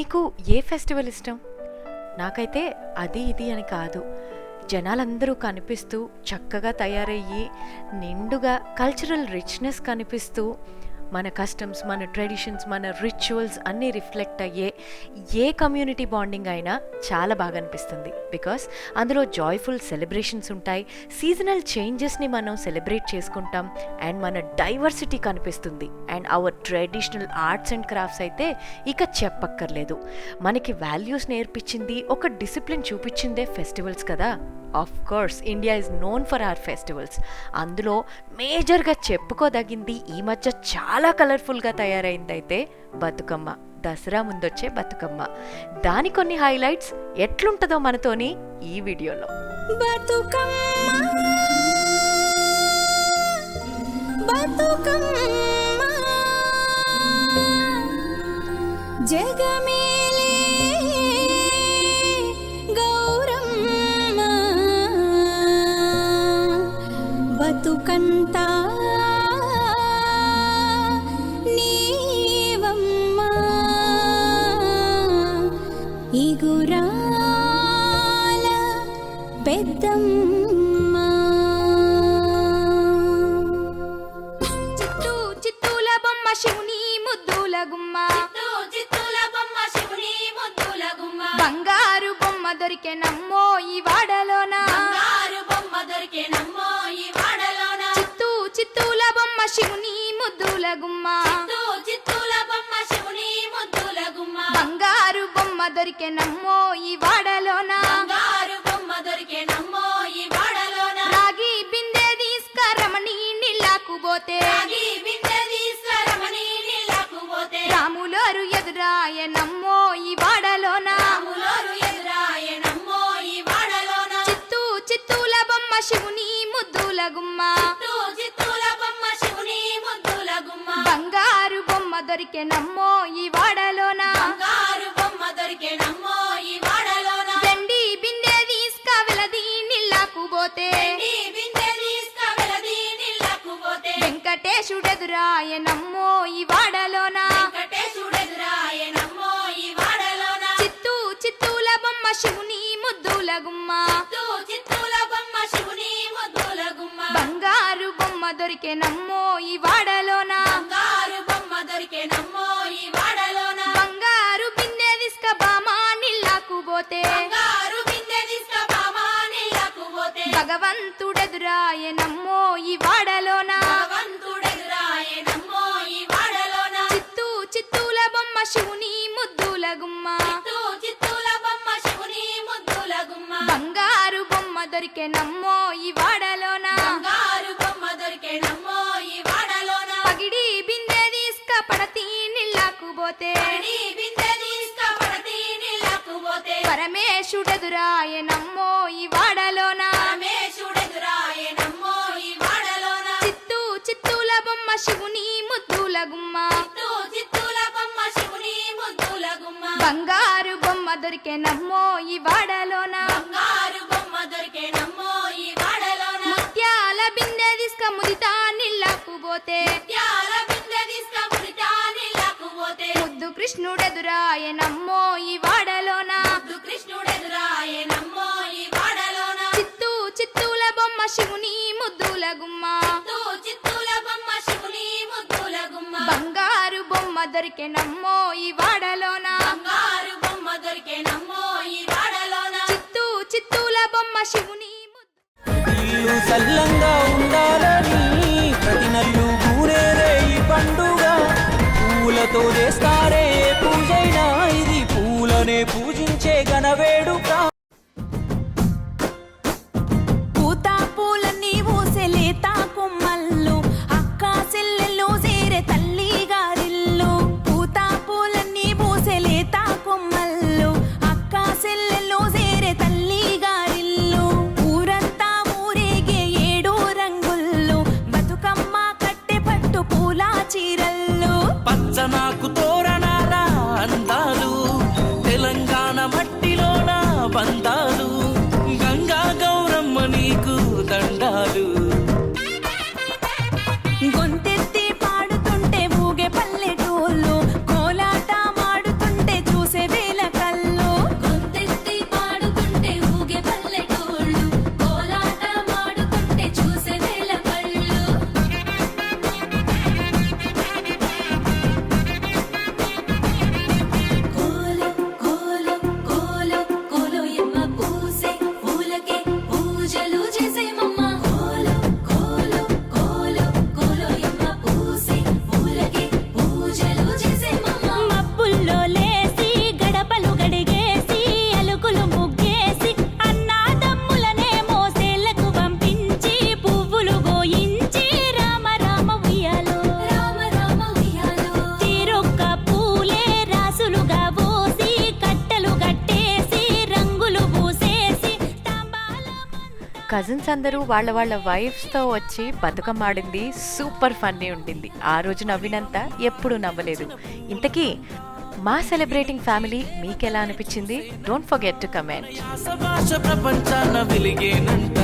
మీకు ఏ ఫెస్టివల్ ఇష్టం? నాకైతే అది ఇది అని కాదు, జనాలందరూ కనిపిస్తూ చక్కగా తయారయ్యి నిండుగా కల్చరల్ రిచ్నెస్ కనిపిస్తూ మన కస్టమ్స్, మన ట్రెడిషన్స్, మన రిచువల్స్ అన్నీ రిఫ్లెక్ట్ అయ్యే ఏ కమ్యూనిటీ బాండింగ్ అయినా చాలా బాగా అనిపిస్తుంది. బికాస్ అందులో జాయ్ఫుల్ సెలబ్రేషన్స్ ఉంటాయి, సీజనల్ చేంజెస్ని మనం సెలబ్రేట్ చేసుకుంటాం, అండ్ మన డైవర్సిటీ కనిపిస్తుంది. And hour traditional arts and crafts అయితే ఇక చెప్పక్కర్లేదు. మనకి వాల్యూస్ నేర్పించింది, ఒక డిసిప్లిన్ చూపించిందే ఫెస్టివల్స్ కదా. Of course India is known for hour festivals. అందులో మేజర్గా చెప్పుకోదగింది ఈ మధ్య చాలా కలర్ఫుల్గా తయారైంది అయితే బతుకమ్మ, దసరా ముందొచ్చే బతుకమ్మ. దాని కొన్ని హైలైట్స్ ఎట్లుంటుందో మనతోని ఈ వీడియోలో. జగమేలే గౌరమ్మ బతుకంతా నీవమ్మ ఇగురాల పెద్దమ్మ. చిత్తూ చిత్తూల బొమ్మ శివుని ముద్దుల గుమ్మ, బంగారు బొమ్మ దొరికే నమ్మో ఈ వాడలోన, చిత్తూ చిత్తూల బొమ్మ శివుని ముద్దుల గుమ్మ, బంగారు బొమ్మ దొరికే నమ్మో ఈ వాడలోన, రాగి బిందె తీసుకరమణి నీళ్ళకు పోతే, రాములోరు ఎదురాయ నమ్మో ఈ వాడలోన, చిత్తూ చిత్తూల బొమ్మ శివుని ముద్దుల గుమ్మ, బంగారు బొమ్మ దొరికే నమ్మో ఈ వాడలోన, వెండి బిందె తీసుక వెలది నీళ్ళకు పోతే, వెంకటేశుడెదురాయ నమ్మో ఈ వాడలోన, చిత్తూ చిత్తూల బొమ్మ శివుని ముద్దుల గుమ్మ, బంగారు బొమ్మ దొరికే నమ్మో ఈ వాడలోన, బంగారు బిందె తీసుక బామా నీళ్ళకు పోతే, భగవంతుడెదురాయ నమ్మో ఈ వాడలోన, చిత్తూ చిత్తూల బొమ్మ శివుని ముద్దుల గుమ్మ, బంగారు బొమ్మ దొరికే నమ్మో ఈ వాడలోన, పగిడి బిందె తీసుక పడతీ నీళ్ళకు పోతే, పరమేశుడెదురాయ నమ్మో ఈ వాడలోన, చిత్తూ చిత్తూల బొమ్మ శివుని ముద్దుల గుమ్మ, బంగారు బొమ్మ దొరికే నమ్మో ఈ వాడలోన, ముత్యాల బిందె తీసుక ముదితా నీళ్ళకు పోతే, ముద్దు కృష్ణుడెదురాయ నమ్మో ఈ వాడలోన, చిత్తూ చిత్తూల బొమ్మ శివుని ముద్దుల గుమ్మ, బంగారు బొమ్మ దొరికే నమ్మో ఈ వాడలోన, చిత్తూ చిత్తూల బొమ్మ శివుని ఇల్లు సల్లంగా ఉండాలని ప్రతి నల్లు కూరేరే ఈ పండుగ, పూలతో చేస్తారే పూజైనా ఇది పూలనే పూజించే ఘనవేడుక. పూతా పూలన్నీ ఊసే లేత కొమ్మల్లు, అక్క చెల్లెళ్ళు చేరే తల్లి గారిల్లు, పూతా పూలన్నీ ఊసే లేత కొమ్మల్లు, అక్క చెల్లెళ్ళు చేరే తల్లి గారిల్లు, ఊరంతా ఊరేగే 7 రంగుల్లో బతుకమ్మ కట్టె పట్టు పూల చీరల్లో, పచ్చనాకు తోరణాల అందాలు, తెలంగాణ మట్టిలోన బంధాలు, గంగా గౌరమ్మ నీకు దండాలు. గొంతెత్తి పాడుతుంటే ఊగే పల్లెటూళ్ళు, కోలాట మాడుతుంటే చూసే కజిన్స్ అందరూ వాళ్ళ వైఫ్స్తో వచ్చి బతుకమ్మ ఆడింది సూపర్ ఫన్నీ ఉండింది. ఆ రోజు నవ్వినంత ఎప్పుడు నవ్వలేదు. ఇంతకీ మా సెలబ్రేటింగ్ ఫ్యామిలీ మీకెలా అనిపించింది? Don't forget to comment. ప్రపంచాన వెలిగేనంట